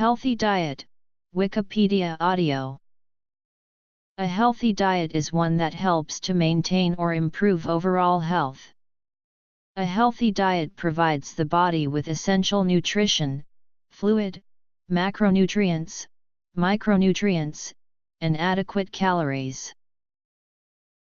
Healthy diet, Wikipedia audio. A healthy diet is one that helps to maintain or improve overall health. A healthy diet provides the body with essential nutrition, fluid, macronutrients, micronutrients, and adequate calories.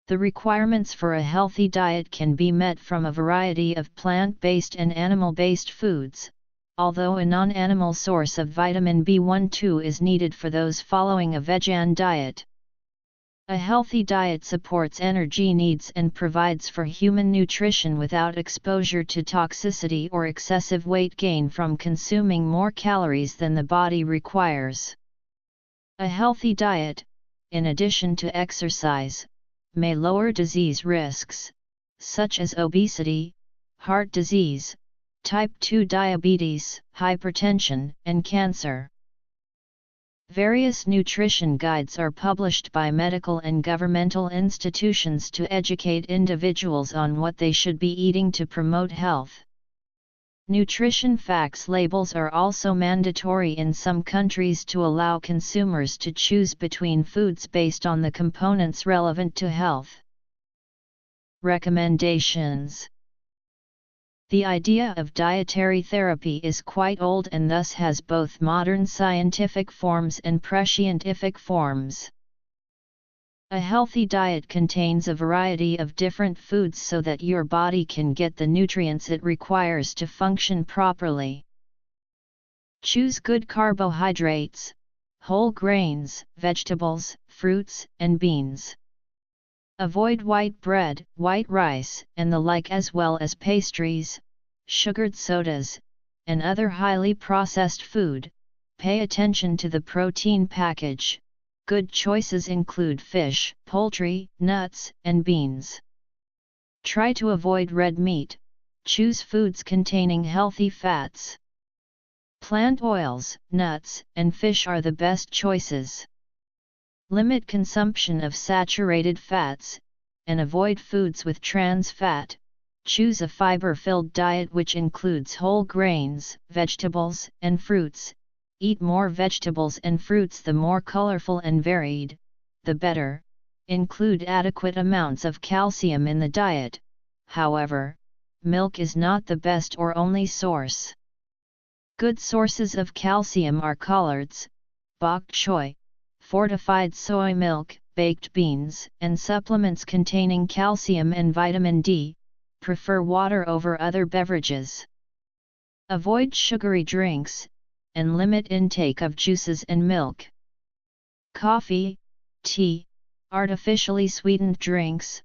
The requirements for a healthy diet can be met from a variety of plant-based and animal-based foods, although a non-animal source of vitamin B12 is needed for those following a vegan diet. A healthy diet supports energy needs and provides for human nutrition without exposure to toxicity or excessive weight gain from consuming more calories than the body requires. A healthy diet, in addition to exercise, may lower disease risks, such as obesity, heart disease, type 2 diabetes, hypertension, and cancer. Various nutrition guides are published by medical and governmental institutions to educate individuals on what they should be eating to promote health. Nutrition facts labels are also mandatory in some countries to allow consumers to choose between foods based on the components relevant to health. Recommendations. The idea of dietary therapy is quite old and thus has both modern scientific forms and prescientific forms. A healthy diet contains a variety of different foods so that your body can get the nutrients it requires to function properly. Choose good carbohydrates, whole grains, vegetables, fruits, and beans. Avoid white bread, white rice, and the like, as well as pastries, sugared sodas, and other highly processed food. Pay attention to the protein package. Good choices include fish, poultry, nuts, and beans. Try to avoid red meat. Choose foods containing healthy fats. Plant oils, nuts, and fish are the best choices. Limit consumption of saturated fats, and avoid foods with trans fat. Choose a fiber-filled diet which includes whole grains, vegetables, and fruits. Eat more vegetables and fruits. The more colorful and varied, the better. Include adequate amounts of calcium in the diet. However, milk is not the best or only source. Good sources of calcium are collards, bok choy, fortified soy milk, baked beans, and supplements containing calcium and vitamin D. Prefer water over other beverages. Avoid sugary drinks, and limit intake of juices and milk. Coffee, tea, artificially sweetened drinks,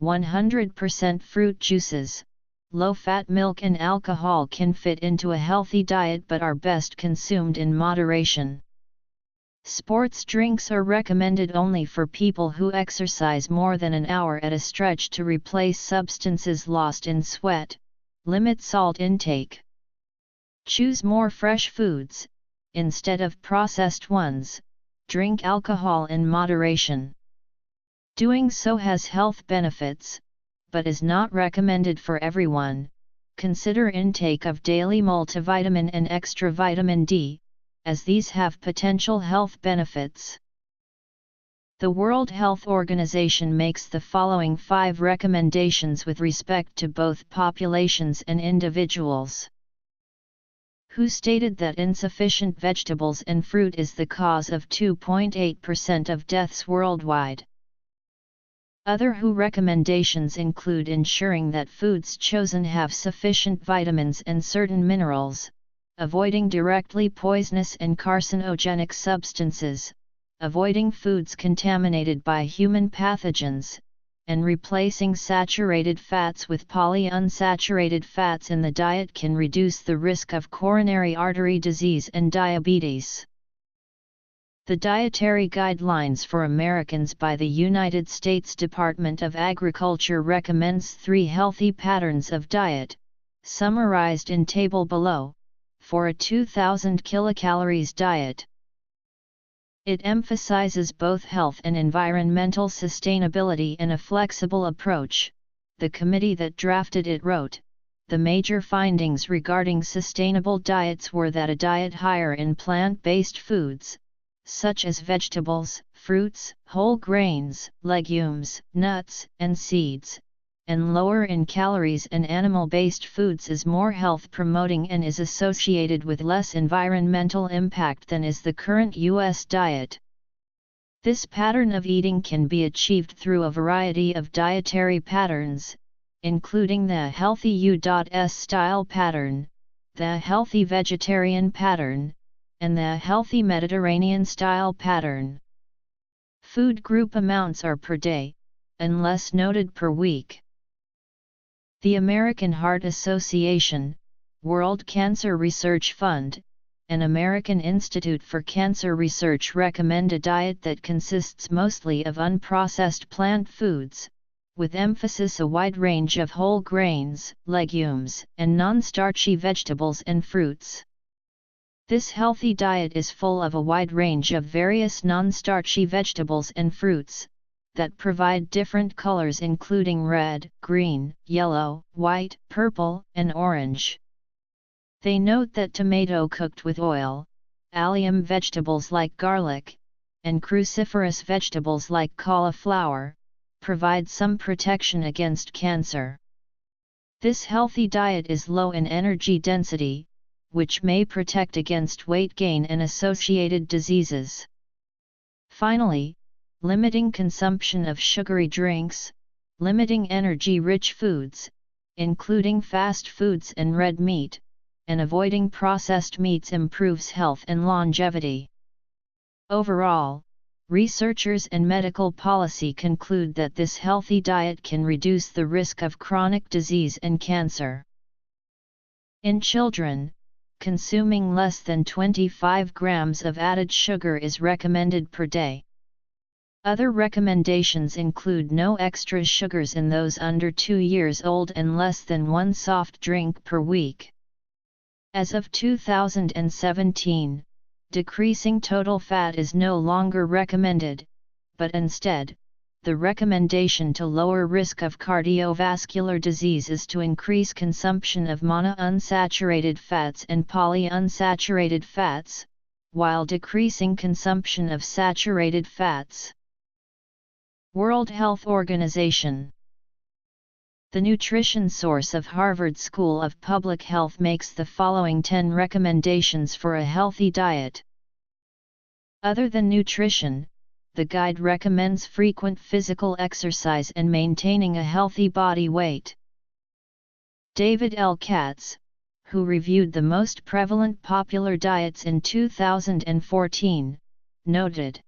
100% fruit juices, low-fat milk and alcohol can fit into a healthy diet but are best consumed in moderation. Sports drinks are recommended only for people who exercise more than an hour at a stretch to replace substances lost in sweat. Limit salt intake. Choose more fresh foods, instead of processed ones. Drink alcohol in moderation. Doing so has health benefits, but is not recommended for everyone. Consider intake of daily multivitamin and extra vitamin D, as these have potential health benefits. The World Health Organization makes the following 5 recommendations with respect to both populations and individuals. WHO stated that insufficient vegetables and fruit is the cause of 2.8% of deaths worldwide. Other WHO recommendations include ensuring that foods chosen have sufficient vitamins and certain minerals, avoiding directly poisonous and carcinogenic substances, avoiding foods contaminated by human pathogens, and replacing saturated fats with polyunsaturated fats in the diet can reduce the risk of coronary artery disease and diabetes. The Dietary Guidelines for Americans by the United States Department of Agriculture recommends 3 healthy patterns of diet, summarized in table below, for a 2000 kilocalories diet. It emphasizes both health and environmental sustainability in a flexible approach. The committee that drafted it wrote, the major findings regarding sustainable diets were that a diet higher in plant-based foods, such as vegetables, fruits, whole grains, legumes, nuts, and seeds, and lower in calories and animal-based foods is more health-promoting and is associated with less environmental impact than is the current U.S. diet. This pattern of eating can be achieved through a variety of dietary patterns, including the Healthy U.S. style pattern, the Healthy Vegetarian pattern, and the Healthy Mediterranean style pattern. Food group amounts are per day, unless noted per week. The American Heart Association, World Cancer Research Fund, and American Institute for Cancer Research recommend a diet that consists mostly of unprocessed plant foods, with emphasis a wide range of whole grains, legumes, and non-starchy vegetables and fruits. This healthy diet is full of a wide range of various non-starchy vegetables and fruits, that provide different colors including red, green, yellow, white, purple, and orange. They note that tomato cooked with oil, allium vegetables like garlic, and cruciferous vegetables like cauliflower, provide some protection against cancer. This healthy diet is low in energy density, which may protect against weight gain and associated diseases. Finally, limiting consumption of sugary drinks, limiting energy-rich foods, including fast foods and red meat, and avoiding processed meats improves health and longevity. Overall, researchers and medical policy conclude that this healthy diet can reduce the risk of chronic disease and cancer. In children, consuming less than 25 grams of added sugar is recommended per day. Other recommendations include no extra sugars in those under 2 years old and less than 1 soft drink per week. As of 2017, decreasing total fat is no longer recommended, but instead, the recommendation to lower risk of cardiovascular disease is to increase consumption of monounsaturated fats and polyunsaturated fats, while decreasing consumption of saturated fats. World Health Organization. The nutrition source of Harvard School of Public Health makes the following 10 recommendations for a healthy diet. Other than nutrition, the guide recommends frequent physical exercise and maintaining a healthy body weight. David L. Katz, who reviewed the most prevalent popular diets in 2014, noted,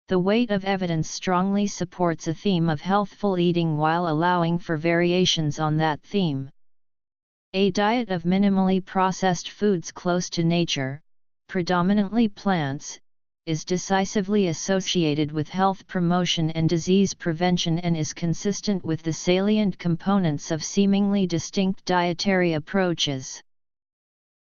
"The weight of evidence strongly supports a theme of healthful eating while allowing for variations on that theme. A diet of minimally processed foods close to nature, predominantly plants, is decisively associated with health promotion and disease prevention and is consistent with the salient components of seemingly distinct dietary approaches.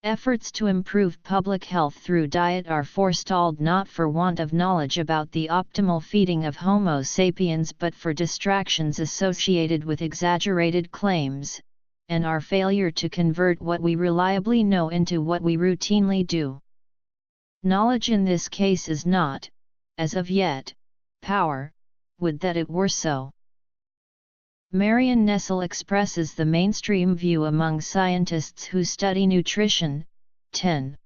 Efforts to improve public health through diet are forestalled not for want of knowledge about the optimal feeding of Homo sapiens but for distractions associated with exaggerated claims, and our failure to convert what we reliably know into what we routinely do. Knowledge in this case is not, as of yet, power, would that it were so." Marion Nestle expresses the mainstream view among scientists who study nutrition. 10.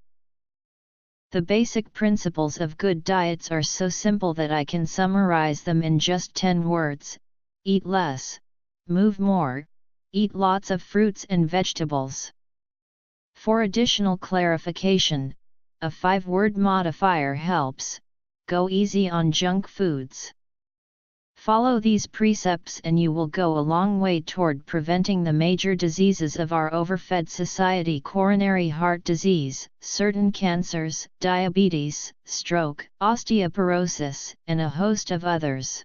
The basic principles of good diets are so simple that I can summarize them in just 10 words: eat less, move more, eat lots of fruits and vegetables. For additional clarification, a 5-word modifier helps: go easy on junk foods. Follow these precepts and you will go a long way toward preventing the major diseases of our overfed society: coronary heart disease, certain cancers, diabetes, stroke, osteoporosis, and a host of others.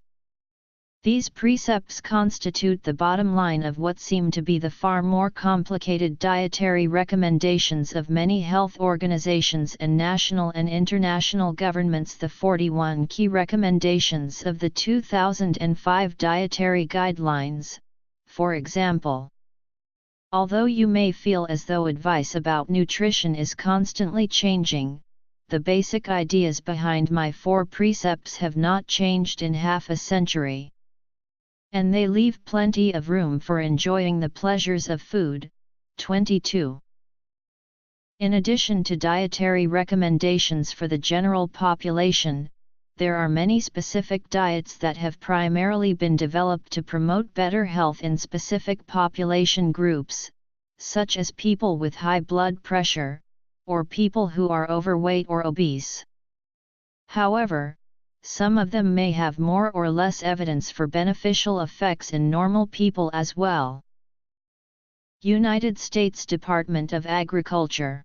These precepts constitute the bottom line of what seem to be the far more complicated dietary recommendations of many health organizations and national and international governments. The 41 key recommendations of the 2005 Dietary Guidelines, for example. Although you may feel as though advice about nutrition is constantly changing, the basic ideas behind my 4 precepts have not changed in half a century. And they leave plenty of room for enjoying the pleasures of food. 22. In addition to dietary recommendations for the general population, there are many specific diets that have primarily been developed to promote better health in specific population groups, such as people with high blood pressure, or people who are overweight or obese. However, some of them may have more or less evidence for beneficial effects in normal people as well. United States Department of Agriculture.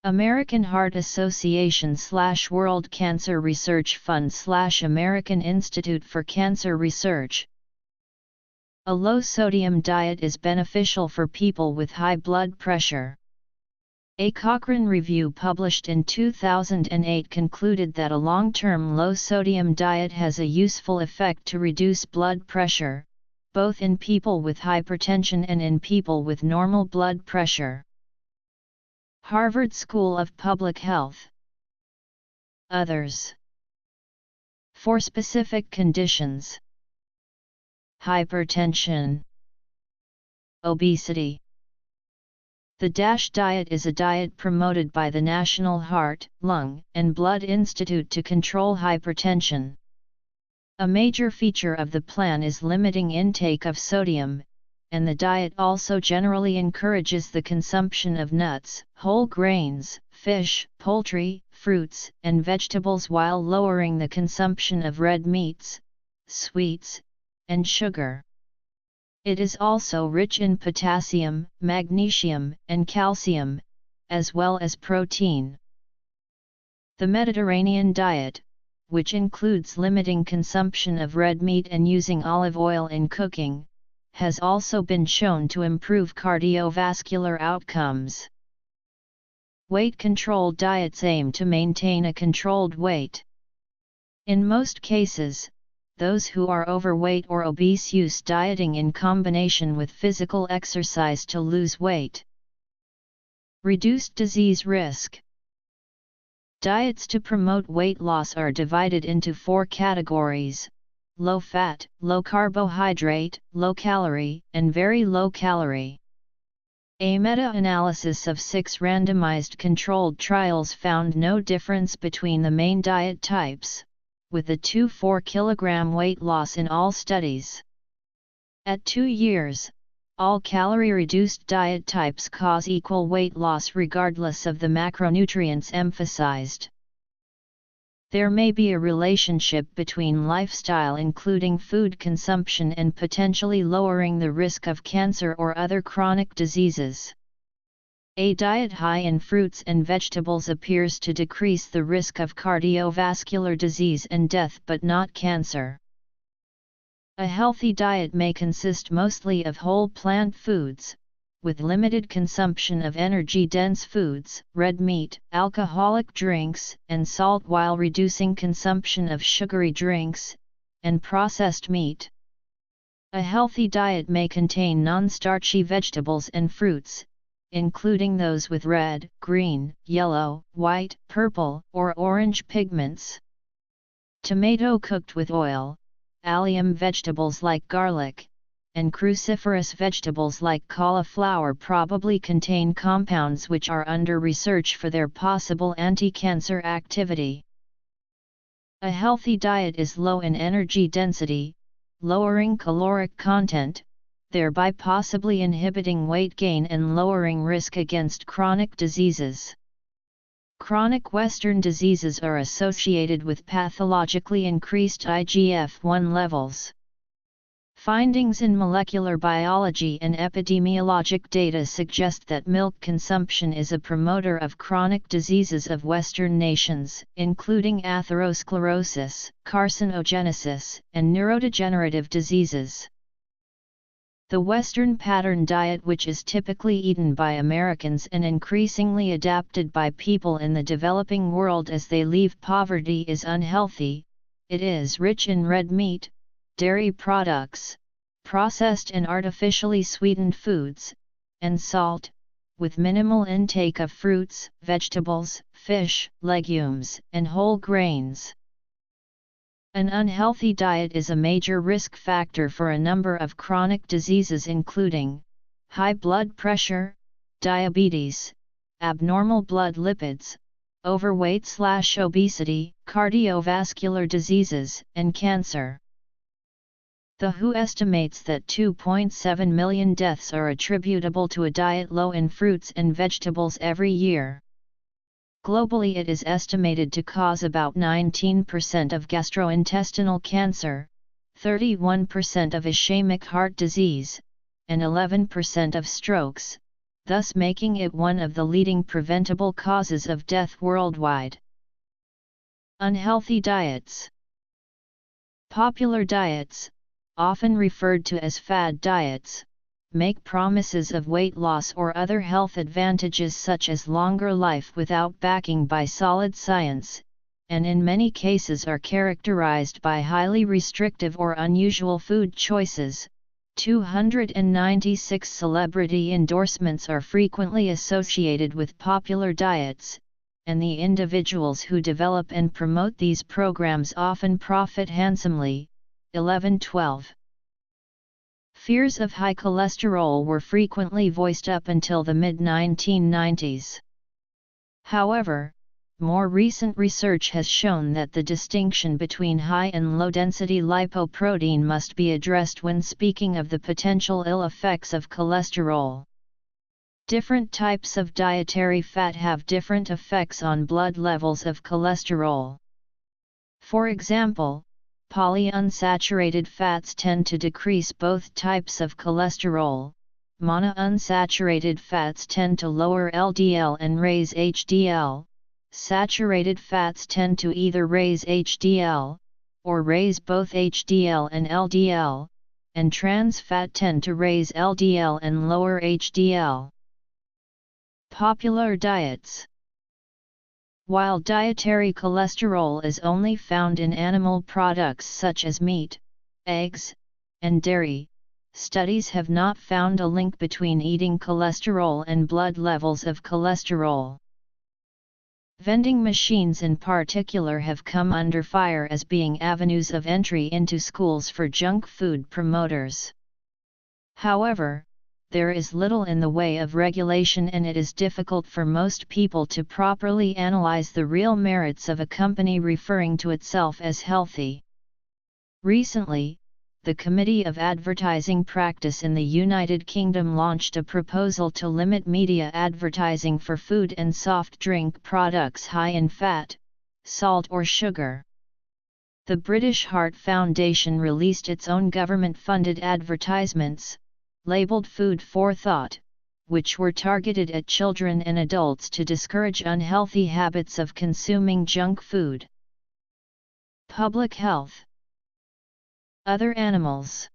American Heart Association / World Cancer Research Fund / American Institute for Cancer Research. A low-sodium diet is beneficial for people with high blood pressure. A Cochrane review published in 2008 concluded that a long-term low-sodium diet has a useful effect to reduce blood pressure, both in people with hypertension and in people with normal blood pressure. Harvard School of Public Health. Others. For specific conditions: hypertension, obesity. The DASH diet is a diet promoted by the National Heart, Lung, and Blood Institute to control hypertension. A major feature of the plan is limiting intake of sodium, and the diet also generally encourages the consumption of nuts, whole grains, fish, poultry, fruits, and vegetables while lowering the consumption of red meats, sweets, and sugar. It is also rich in potassium, magnesium, and calcium, as well as protein. The Mediterranean diet, which includes limiting consumption of red meat and using olive oil in cooking, has also been shown to improve cardiovascular outcomes. Weight control diets aim to maintain a controlled weight. In most cases, those who are overweight or obese use dieting in combination with physical exercise to lose weight. Reduced disease risk. Diets to promote weight loss are divided into 4 categories: low fat, low carbohydrate, low calorie, and very low calorie. A meta-analysis of 6 randomized controlled trials found no difference between the main diet types, with a 2-4 kg weight loss in all studies. At 2 years, all calorie-reduced diet types cause equal weight loss regardless of the macronutrients emphasized. There may be a relationship between lifestyle, including food consumption, and potentially lowering the risk of cancer or other chronic diseases. A diet high in fruits and vegetables appears to decrease the risk of cardiovascular disease and death but not cancer. A healthy diet may consist mostly of whole plant foods, with limited consumption of energy-dense foods, red meat, alcoholic drinks, and salt, while reducing consumption of sugary drinks, and processed meat. A healthy diet may contain non-starchy vegetables and fruits, including those with red, green, yellow, white, purple, or orange pigments. Tomato cooked with oil, allium vegetables like garlic, and cruciferous vegetables like cauliflower probably contain compounds which are under research for their possible anti-cancer activity. A healthy diet is low in energy density, lowering caloric content, thereby possibly inhibiting weight gain and lowering risk against chronic diseases. Chronic Western diseases are associated with pathologically increased IGF-1 levels. Findings in molecular biology and epidemiologic data suggest that milk consumption is a promoter of chronic diseases of Western nations, including atherosclerosis, carcinogenesis, and neurodegenerative diseases. The Western pattern diet, which is typically eaten by Americans and increasingly adapted by people in the developing world as they leave poverty, is unhealthy. It is rich in red meat, dairy products, processed and artificially sweetened foods, and salt, with minimal intake of fruits, vegetables, fish, legumes, and whole grains. An unhealthy diet is a major risk factor for a number of chronic diseases including high blood pressure, diabetes, abnormal blood lipids, overweight/obesity, cardiovascular diseases, and cancer. The WHO estimates that 2.7 million deaths are attributable to a diet low in fruits and vegetables every year. Globally, it is estimated to cause about 19% of gastrointestinal cancer, 31% of ischemic heart disease, and 11% of strokes, thus making it one of the leading preventable causes of death worldwide. Unhealthy diets. Popular diets, often referred to as fad diets, make promises of weight loss or other health advantages such as longer life without backing by solid science, and in many cases are characterized by highly restrictive or unusual food choices. 296 celebrity endorsements are frequently associated with popular diets, and the individuals who develop and promote these programs often profit handsomely. 11-12. Fears of high cholesterol were frequently voiced up until the mid-1990s. However, more recent research has shown that the distinction between high and low-density lipoprotein must be addressed when speaking of the potential ill effects of cholesterol. Different types of dietary fat have different effects on blood levels of cholesterol. For example, polyunsaturated fats tend to decrease both types of cholesterol. Monounsaturated fats tend to lower LDL and raise HDL. Saturated fats tend to either raise HDL, or raise both HDL and LDL, and trans fat tend to raise LDL and lower HDL. Popular diets. While dietary cholesterol is only found in animal products such as meat, eggs, and dairy, studies have not found a link between eating cholesterol and blood levels of cholesterol. Vending machines in particular have come under fire as being avenues of entry into schools for junk food promoters. However, there is little in the way of regulation, and it is difficult for most people to properly analyze the real merits of a company referring to itself as healthy. Recently, the Committee of Advertising Practice in the United Kingdom launched a proposal to limit media advertising for food and soft drink products high in fat, salt or sugar. The British Heart Foundation released its own government-funded advertisements, labeled Food for Thought, which were targeted at children and adults to discourage unhealthy habits of consuming junk food. Public health. Other animals.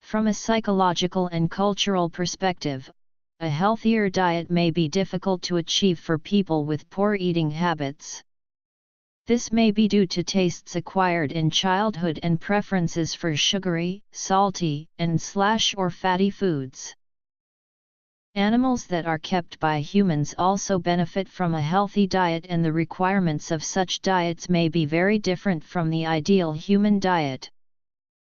From a psychological and cultural perspective, a healthier diet may be difficult to achieve for people with poor eating habits. This may be due to tastes acquired in childhood and preferences for sugary, salty, and/or fatty foods. Animals that are kept by humans also benefit from a healthy diet, and the requirements of such diets may be very different from the ideal human diet.